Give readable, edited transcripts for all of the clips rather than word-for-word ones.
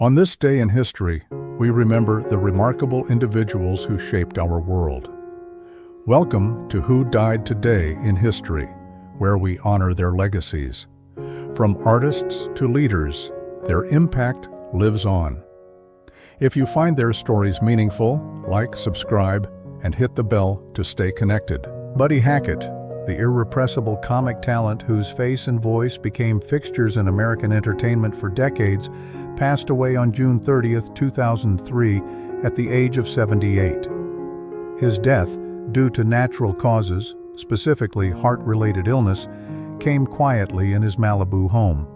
On this day in history, we remember the remarkable individuals who shaped our world. Welcome to Who Died Today in History, where we honor their legacies. From artists to leaders, their impact lives on. If you find their stories meaningful, like, subscribe, and hit the bell to stay connected. Buddy Hackett, the irrepressible comic talent whose face and voice became fixtures in American entertainment for decades, passed away on June 30, 2003, at the age of 78. His death, due to natural causes, specifically heart-related illness, came quietly in his Malibu home.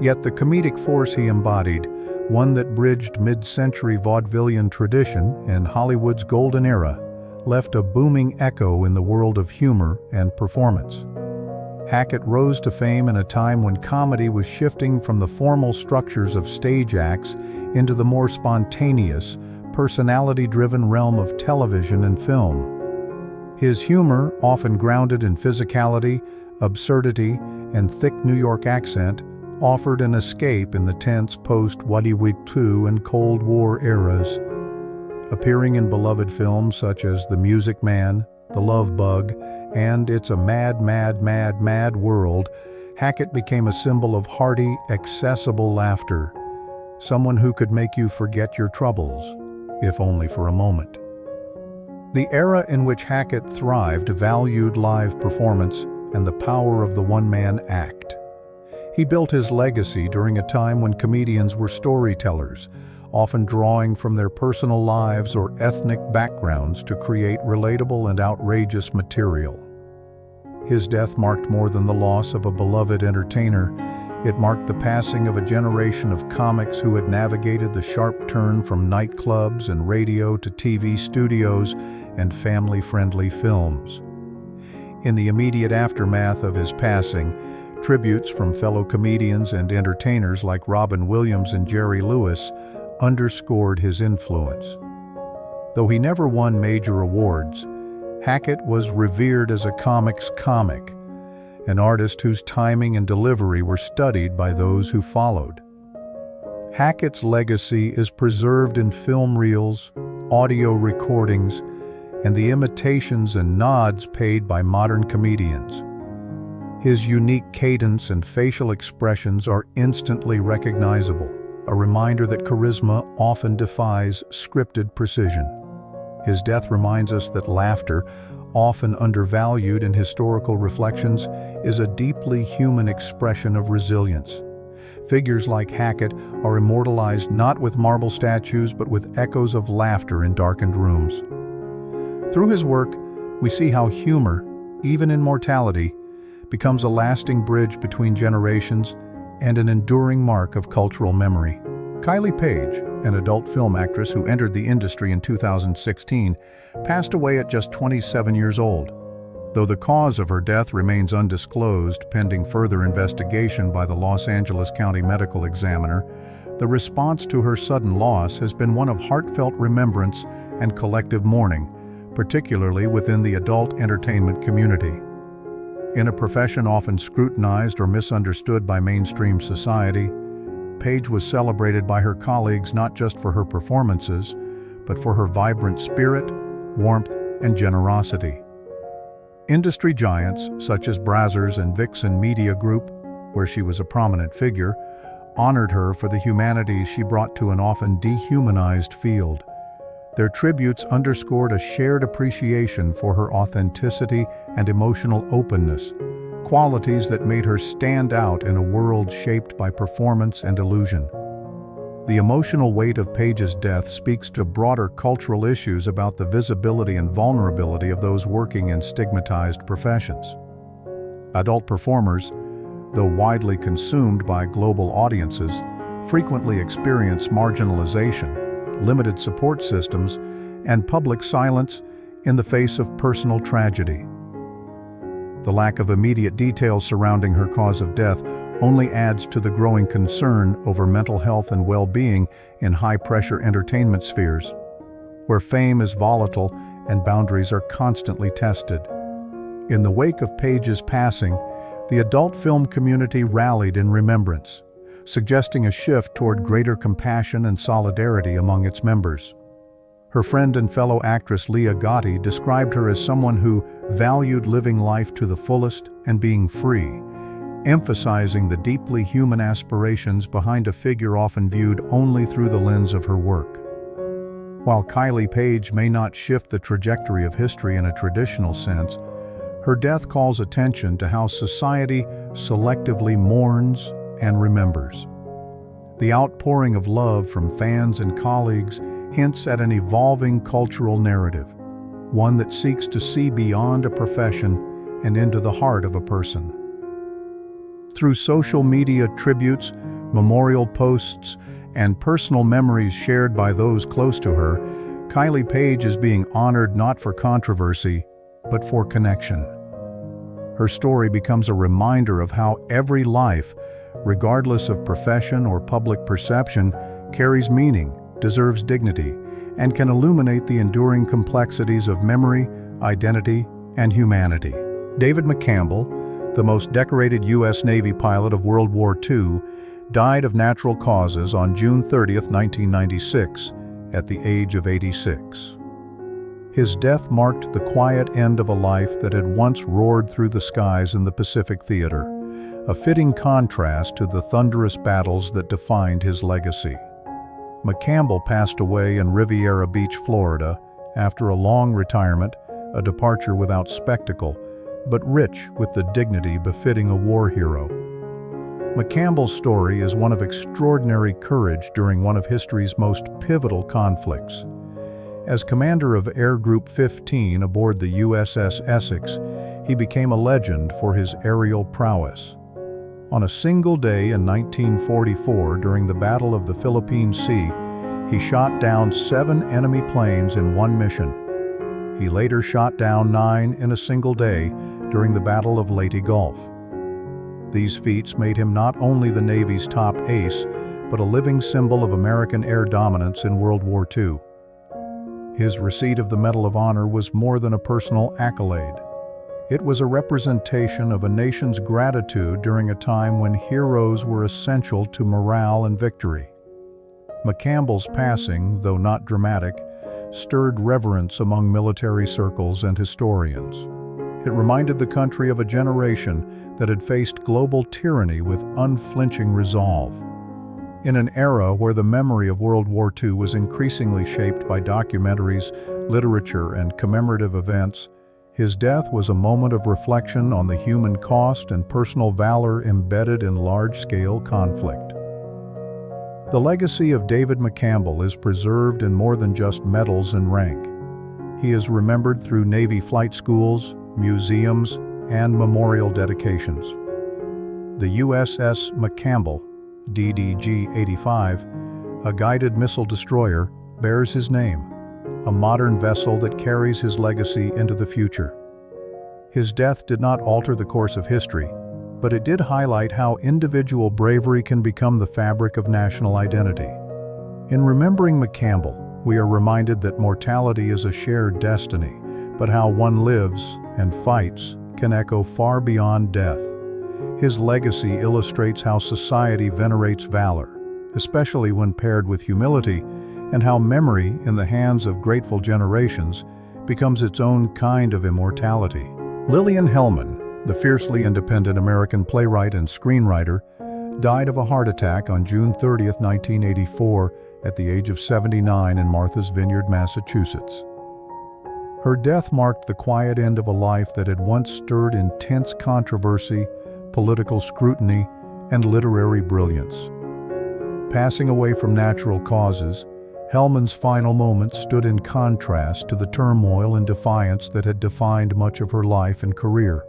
Yet the comedic force he embodied, one that bridged mid-century vaudevillian tradition in Hollywood's golden era, left a booming echo in the world of humor and performance. Hackett rose to fame in a time when comedy was shifting from the formal structures of stage acts into the more spontaneous, personality-driven realm of television and film. His humor, often grounded in physicality, absurdity, and thick New York accent, offered an escape in the tense post-WWII and Cold War eras. Appearing in beloved films such as The Music Man, The Love Bug, and It's a Mad, Mad, Mad, Mad World, Hackett became a symbol of hearty, accessible laughter, someone who could make you forget your troubles, if only for a moment. The era in which Hackett thrived valued live performance and the power of the one-man act. He built his legacy during a time when comedians were storytellers, often drawing from their personal lives or ethnic backgrounds to create relatable and outrageous material. His death marked more than the loss of a beloved entertainer. It marked the passing of a generation of comics who had navigated the sharp turn from nightclubs and radio to TV studios and family-friendly films. In the immediate aftermath of his passing, tributes from fellow comedians and entertainers like Robin Williams and Jerry Lewis underscored his influence. Though he never won major awards, Hackett was revered as a comic's comic, an artist whose timing and delivery were studied by those who followed. Hackett's legacy is preserved in film reels, audio recordings, and the imitations and nods paid by modern comedians. His unique cadence and facial expressions are instantly recognizable, a reminder that charisma often defies scripted precision. His death reminds us that laughter, often undervalued in historical reflections, is a deeply human expression of resilience. Figures like Hackett are immortalized not with marble statues but with echoes of laughter in darkened rooms. Through his work, we see how humor, even in mortality, becomes a lasting bridge between generations and an enduring mark of cultural memory. Kylie Page, an adult film actress who entered the industry in 2016, passed away at just 27 years old. Though the cause of her death remains undisclosed pending further investigation by the Los Angeles County Medical Examiner, the response to her sudden loss has been one of heartfelt remembrance and collective mourning, particularly within the adult entertainment community. In a profession often scrutinized or misunderstood by mainstream society, Paige was celebrated by her colleagues not just for her performances, but for her vibrant spirit, warmth, and generosity. Industry giants such as Brazzers and Vixen Media Group, where she was a prominent figure, honored her for the humanity she brought to an often dehumanized field. Their tributes underscored a shared appreciation for her authenticity and emotional openness, qualities that made her stand out in a world shaped by performance and illusion. The emotional weight of Paige's death speaks to broader cultural issues about the visibility and vulnerability of those working in stigmatized professions. Adult performers, though widely consumed by global audiences, frequently experience marginalization, limited support systems, and public silence in the face of personal tragedy. The lack of immediate details surrounding her cause of death only adds to the growing concern over mental health and well-being in high-pressure entertainment spheres, where fame is volatile and boundaries are constantly tested. In the wake of Paige's passing, the adult film community rallied in remembrance, suggesting a shift toward greater compassion and solidarity among its members. Her friend and fellow actress Leah Gotti described her as someone who valued living life to the fullest and being free, emphasizing the deeply human aspirations behind a figure often viewed only through the lens of her work. While Kylie Page may not shift the trajectory of history in a traditional sense, her death calls attention to how society selectively mourns and remembers. The outpouring of love from fans and colleagues hints at an evolving cultural narrative, one that seeks to see beyond a profession and into the heart of a person. Through social media tributes, memorial posts, and personal memories shared by those close to her, Kylie Page is being honored not for controversy, but for connection. Her story becomes a reminder of how every life, regardless of profession or public perception, carries meaning, deserves dignity, and can illuminate the enduring complexities of memory, identity, and humanity. David McCampbell, the most decorated U.S. Navy pilot of World War II, died of natural causes on June 30, 1996, at the age of 86. His death marked the quiet end of a life that had once roared through the skies in the Pacific Theater, a fitting contrast to the thunderous battles that defined his legacy. McCampbell passed away in Riviera Beach, Florida, after a long retirement, a departure without spectacle, but rich with the dignity befitting a war hero. McCampbell's story is one of extraordinary courage during one of history's most pivotal conflicts. As commander of Air Group 15 aboard the USS Essex, he became a legend for his aerial prowess. On a single day in 1944, during the Battle of the Philippine Sea, he shot down 7 enemy planes in one mission. He later shot down 9 in a single day during the Battle of Leyte Gulf. These feats made him not only the Navy's top ace, but a living symbol of American air dominance in World War II. His receipt of the Medal of Honor was more than a personal accolade. It was a representation of a nation's gratitude during a time when heroes were essential to morale and victory. McCampbell's passing, though not dramatic, stirred reverence among military circles and historians. It reminded the country of a generation that had faced global tyranny with unflinching resolve. In an era where the memory of World War II was increasingly shaped by documentaries, literature, and commemorative events, his death was a moment of reflection on the human cost and personal valor embedded in large-scale conflict. The legacy of David McCampbell is preserved in more than just medals and rank. He is remembered through Navy flight schools, museums, and memorial dedications. The USS McCampbell, DDG-85, a guided missile destroyer, bears his name, a modern vessel that carries his legacy into the future. His death did not alter the course of history, but it did highlight how individual bravery can become the fabric of national identity. In remembering McCampbell, we are reminded that mortality is a shared destiny, but how one lives and fights can echo far beyond death. His legacy illustrates how society venerates valor, especially when paired with humility, and how memory, in the hands of grateful generations, becomes its own kind of immortality. Lillian Helman, the fiercely independent American playwright and screenwriter, died of a heart attack on June 30, 1984, at the age of 79 in Martha's Vineyard, Massachusetts. Her death marked the quiet end of a life that had once stirred intense controversy, political scrutiny, and literary brilliance. Passing away from natural causes, Helman's final moments stood in contrast to the turmoil and defiance that had defined much of her life and career.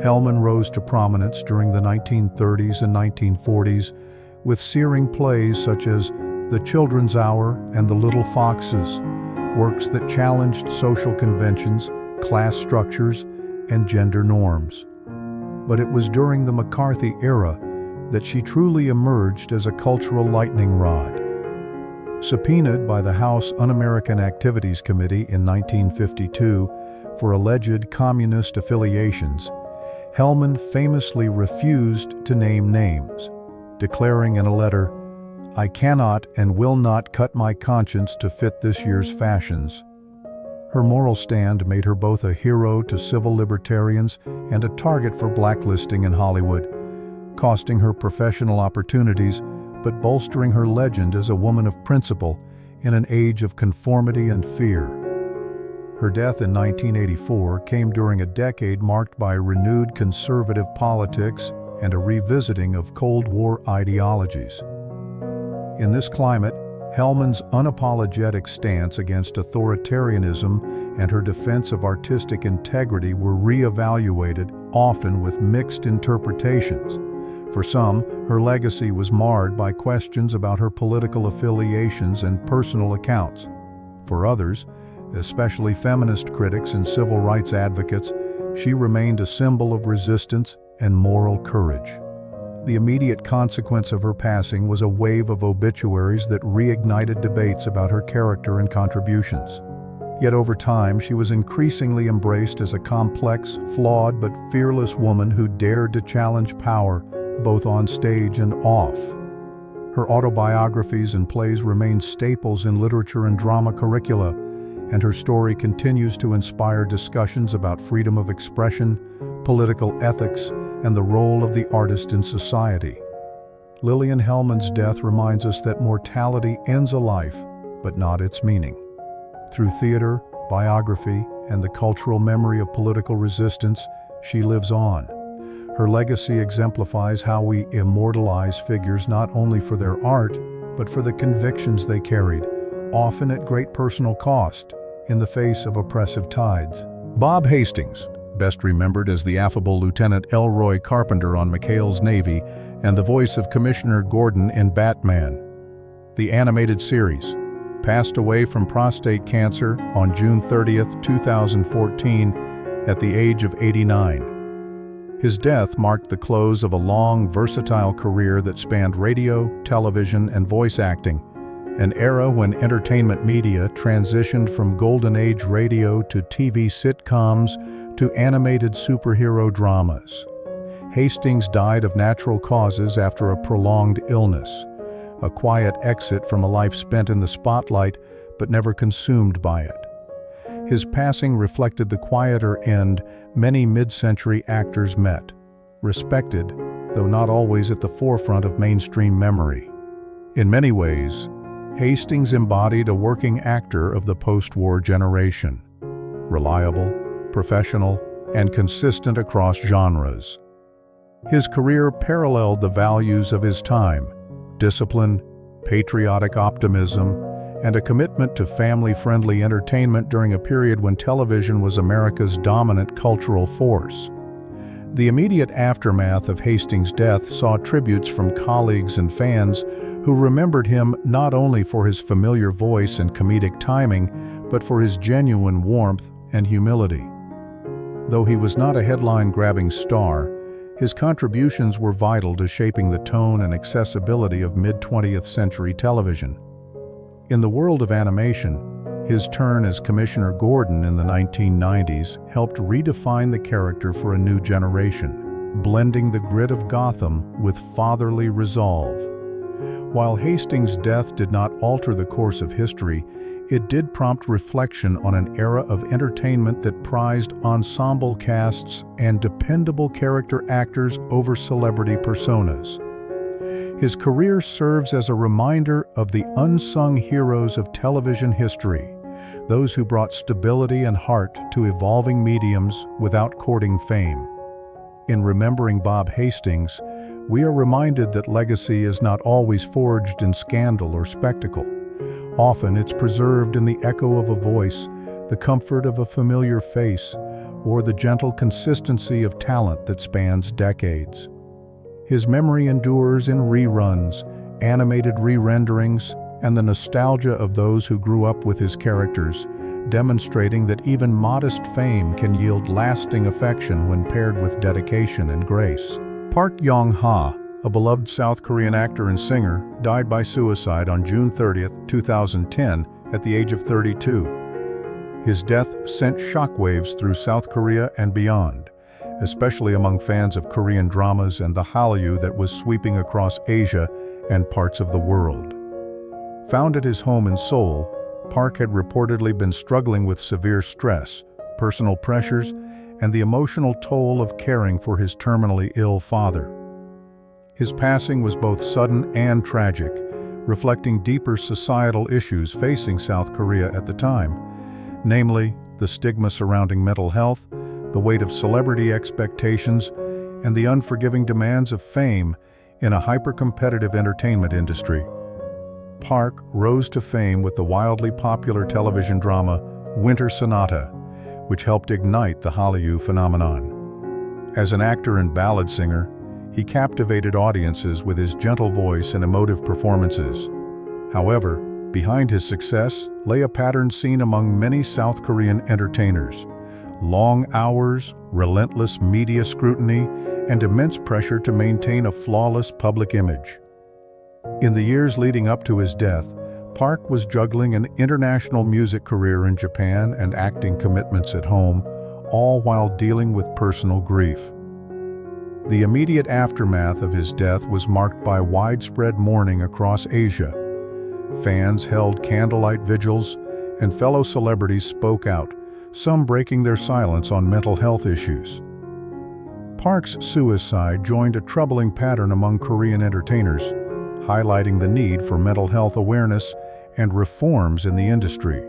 Helman rose to prominence during the 1930s and 1940s with searing plays such as The Children's Hour and The Little Foxes, works that challenged social conventions, class structures, and gender norms. But it was during the McCarthy era that she truly emerged as a cultural lightning rod. Subpoenaed by the House Un-American Activities Committee in 1952 for alleged communist affiliations, Helman famously refused to name names. declaring in a letter, "I cannot and will not cut my conscience to fit this year's fashions." Her moral stand made her both a hero to civil libertarians and a target for blacklisting in Hollywood, costing her professional opportunities but bolstering her legend as a woman of principle in an age of conformity and fear. Her death in 1984 came during a decade marked by renewed conservative politics and a revisiting of Cold War ideologies. In this climate, Helman's unapologetic stance against authoritarianism and her defense of artistic integrity were re-evaluated, often with mixed interpretations. For some, her legacy was marred by questions about her political affiliations and personal accounts. For others, especially feminist critics and civil rights advocates, she remained a symbol of resistance and moral courage. The immediate consequence of her passing was a wave of obituaries that reignited debates about her character and contributions. Yet over time, she was increasingly embraced as a complex, flawed, but fearless woman who dared to challenge power, both on stage and off. Her autobiographies and plays remain staples in literature and drama curricula, and her story continues to inspire discussions about freedom of expression, political ethics, and the role of the artist in society. Lillian Helman's death reminds us that mortality ends a life, but not its meaning. Through theater, biography, and the cultural memory of political resistance, she lives on. Her legacy exemplifies how we immortalize figures not only for their art, but for the convictions they carried, often at great personal cost, in the face of oppressive tides. Bob Hastings, best remembered as the affable Lieutenant Elroy Carpenter on McHale's Navy and the voice of Commissioner Gordon in Batman. The animated series, passed away from prostate cancer on June 30, 2014, at the age of 89. His death marked the close of a long, versatile career that spanned radio, television, and voice acting, an era when entertainment media transitioned from Golden Age radio to TV sitcoms to animated superhero dramas. Hastings died of natural causes after a prolonged illness, a quiet exit from a life spent in the spotlight but never consumed by it. His passing reflected the quieter end many mid-century actors met, respected, though not always at the forefront of mainstream memory. In many ways, Hastings embodied a working actor of the post-war generation, reliable, professional, and consistent across genres. His career paralleled the values of his time: discipline, patriotic optimism, and a commitment to family-friendly entertainment during a period when television was America's dominant cultural force. The immediate aftermath of Hastings' death saw tributes from colleagues and fans who remembered him not only for his familiar voice and comedic timing, but for his genuine warmth and humility. Though he was not a headline-grabbing star, his contributions were vital to shaping the tone and accessibility of mid-20th century television. In the world of animation, his turn as Commissioner Gordon in the 1990s helped redefine the character for a new generation, blending the grit of Gotham with fatherly resolve. While Hastings' death did not alter the course of history, it did prompt reflection on an era of entertainment that prized ensemble casts and dependable character actors over celebrity personas. His career serves as a reminder of the unsung heroes of television history, those who brought stability and heart to evolving mediums without courting fame. In remembering Bob Hastings, we are reminded that legacy is not always forged in scandal or spectacle. Often it's preserved in the echo of a voice, the comfort of a familiar face, or the gentle consistency of talent that spans decades. His memory endures in reruns, animated re-renderings, and the nostalgia of those who grew up with his characters, demonstrating that even modest fame can yield lasting affection when paired with dedication and grace. Park YongHa, a beloved South Korean actor and singer, died by suicide on June 30, 2010, at the age of 32. His death sent shockwaves through South Korea and beyond, especially among fans of Korean dramas and the Hallyu that was sweeping across Asia and parts of the world. Found at his home in Seoul, Park had reportedly been struggling with severe stress, personal pressures, and the emotional toll of caring for his terminally ill father. His passing was both sudden and tragic, reflecting deeper societal issues facing South Korea at the time, namely the stigma surrounding mental health, the weight of celebrity expectations, and the unforgiving demands of fame in a hyper-competitive entertainment industry. Park rose to fame with the wildly popular television drama Winter Sonata, which helped ignite the Hallyu phenomenon. As an actor and ballad singer, he captivated audiences with his gentle voice and emotive performances. However, behind his success lay a pattern seen among many South Korean entertainers: long hours, relentless media scrutiny, and immense pressure to maintain a flawless public image. In the years leading up to his death, Park was juggling an international music career in Japan and acting commitments at home, all while dealing with personal grief. The immediate aftermath of his death was marked by widespread mourning across Asia. Fans held candlelight vigils, and fellow celebrities spoke out, some breaking their silence on mental health issues. Park's suicide joined a troubling pattern among Korean entertainers, highlighting the need for mental health awareness and reforms in the industry.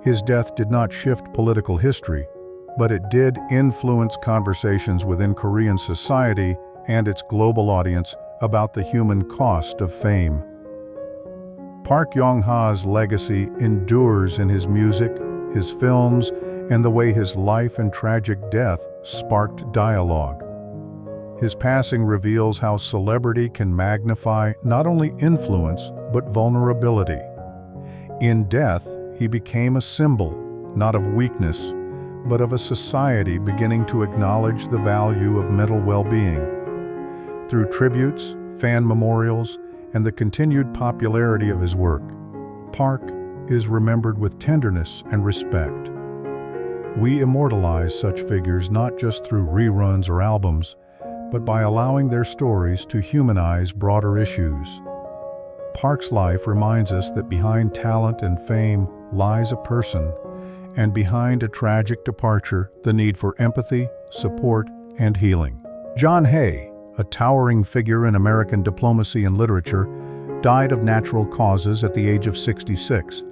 His death did not shift political history, but it did influence conversations within Korean society and its global audience about the human cost of fame. Park YongHa's legacy endures in his music, his films, and the way his life and tragic death sparked dialogue. His passing reveals how celebrity can magnify not only influence, but vulnerability. In death, he became a symbol, not of weakness, but of a society beginning to acknowledge the value of mental well-being. Through tributes, fan memorials, and the continued popularity of his work, Park is remembered with tenderness and respect. We immortalize such figures not just through reruns or albums, but by allowing their stories to humanize broader issues. Park's life reminds us that behind talent and fame lies a person, and behind a tragic departure, the need for empathy, support, and healing. John Haye, a towering figure in American diplomacy and literature, died of natural causes at the age of 66.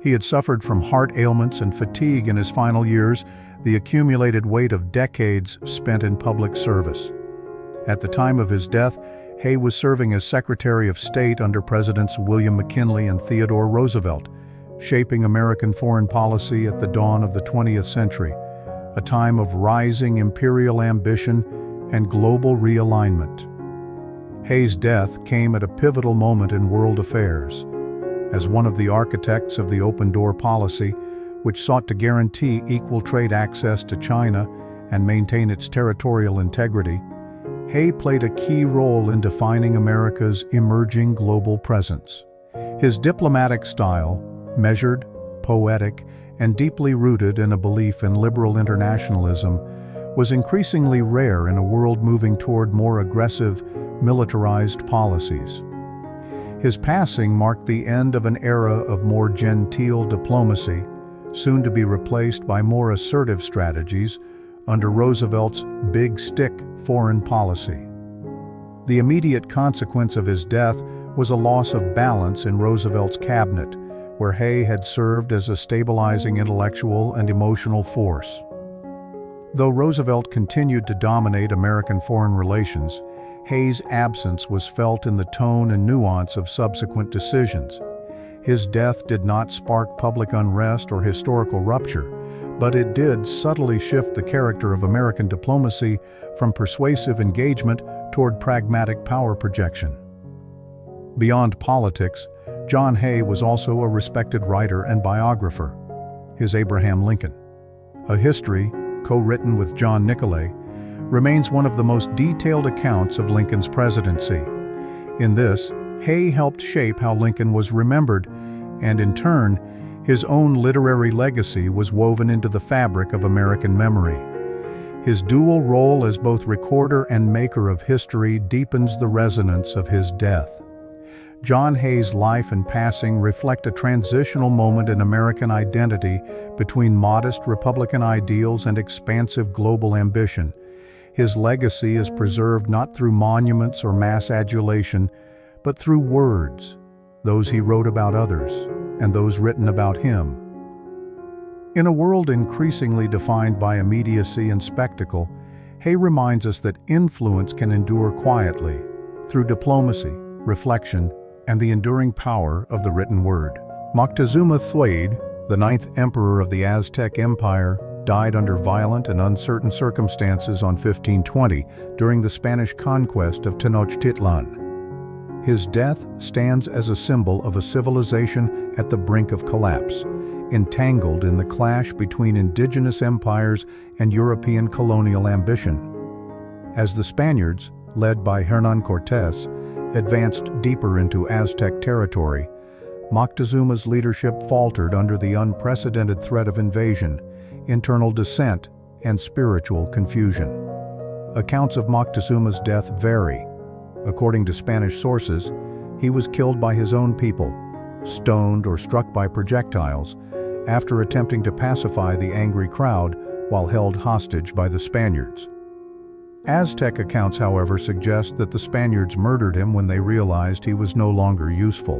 He had suffered from heart ailments and fatigue in his final years, the accumulated weight of decades spent in public service. At the time of his death, Haye was serving as Secretary of State under Presidents William McKinley and Theodore Roosevelt, shaping American foreign policy at the dawn of the 20th century, a time of rising imperial ambition and global realignment. Haye's death came at a pivotal moment in world affairs. As one of the architects of the open door policy, which sought to guarantee equal trade access to China and maintain its territorial integrity, Haye played a key role in defining America's emerging global presence. His diplomatic style, measured, poetic, and deeply rooted in a belief in liberal internationalism, was increasingly rare in a world moving toward more aggressive, militarized policies. His passing marked the end of an era of more genteel diplomacy, soon to be replaced by more assertive strategies under Roosevelt's big stick foreign policy. The immediate consequence of his death was a loss of balance in Roosevelt's cabinet, where Haye had served as a stabilizing intellectual and emotional force. Though Roosevelt continued to dominate American foreign relations, Haye's absence was felt in the tone and nuance of subsequent decisions. His death did not spark public unrest or historical rupture, but it did subtly shift the character of American diplomacy from persuasive engagement toward pragmatic power projection. Beyond politics, John Haye was also a respected writer and biographer. His Abraham Lincoln, a history co-written with John Nicolay, remains one of the most detailed accounts of Lincoln's presidency. In this, Haye helped shape how Lincoln was remembered, and in turn, his own literary legacy was woven into the fabric of American memory. His dual role as both recorder and maker of history deepens the resonance of his death. John Haye's life and passing reflect a transitional moment in American identity between modest Republican ideals and expansive global ambition. His legacy is preserved not through monuments or mass adulation, but through words, those he wrote about others, and those written about him. In a world increasingly defined by immediacy and spectacle, Haye reminds us that influence can endure quietly, through diplomacy, reflection, and the enduring power of the written word. Moctezuma Thuade, the 9th emperor of the Aztec Empire, died under violent and uncertain circumstances on 1520 during the Spanish conquest of Tenochtitlan. His death stands as a symbol of a civilization at the brink of collapse, entangled in the clash between indigenous empires and European colonial ambition. As the Spaniards, led by Hernán Cortés, advanced deeper into Aztec territory, Moctezuma's leadership faltered under the unprecedented threat of invasion, internal dissent, and spiritual confusion. Accounts of Moctezuma's death vary. According to Spanish sources, he was killed by his own people, stoned or struck by projectiles, after attempting to pacify the angry crowd while held hostage by the Spaniards. Aztec accounts, however, suggest that the Spaniards murdered him when they realized he was no longer useful.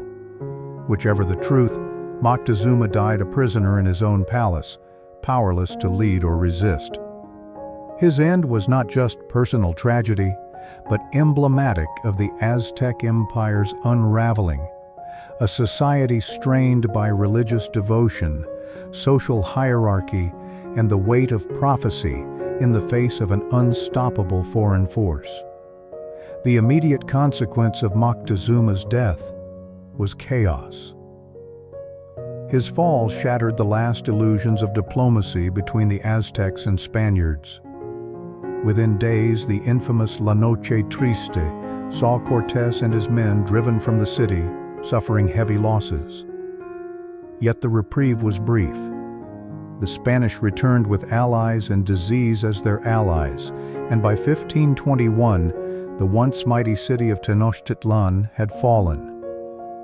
Whichever the truth, Moctezuma died a prisoner in his own palace, powerless to lead or resist. His end was not just personal tragedy, but emblematic of the Aztec Empire's unraveling, a society strained by religious devotion, social hierarchy, and the weight of prophecy in the face of an unstoppable foreign force. The immediate consequence of Moctezuma's death was chaos. His fall shattered the last illusions of diplomacy between the Aztecs and Spaniards. Within days, the infamous La Noche Triste saw Cortés and his men driven from the city, suffering heavy losses. Yet the reprieve was brief. The Spanish returned with allies and disease as their allies, and by 1521, the once mighty city of Tenochtitlan had fallen.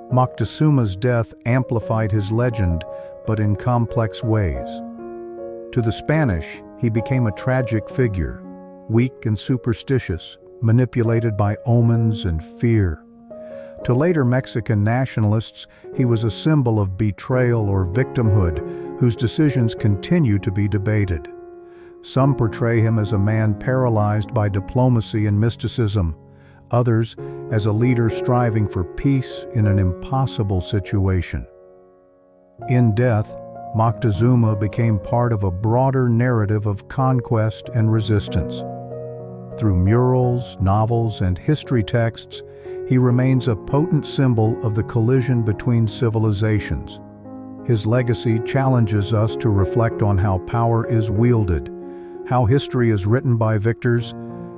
Moctezuma's death amplified his legend, but in complex ways. To the Spanish, he became a tragic figure, weak and superstitious, manipulated by omens and fear. To later Mexican nationalists, he was a symbol of betrayal or victimhood, whose decisions continue to be debated. Some portray him as a man paralyzed by diplomacy and mysticism, others as a leader striving for peace in an impossible situation. In death, Moctezuma became part of a broader narrative of conquest and resistance. Through murals, novels, and history texts, he remains a potent symbol of the collision between civilizations. His legacy challenges us to reflect on how power is wielded, how history is written by victors,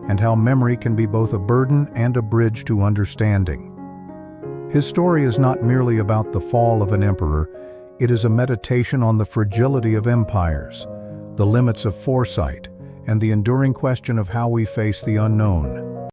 and how memory can be both a burden and a bridge to understanding. His story is not merely about the fall of an emperor, it is a meditation on the fragility of empires, the limits of foresight, and the enduring question of how we face the unknown.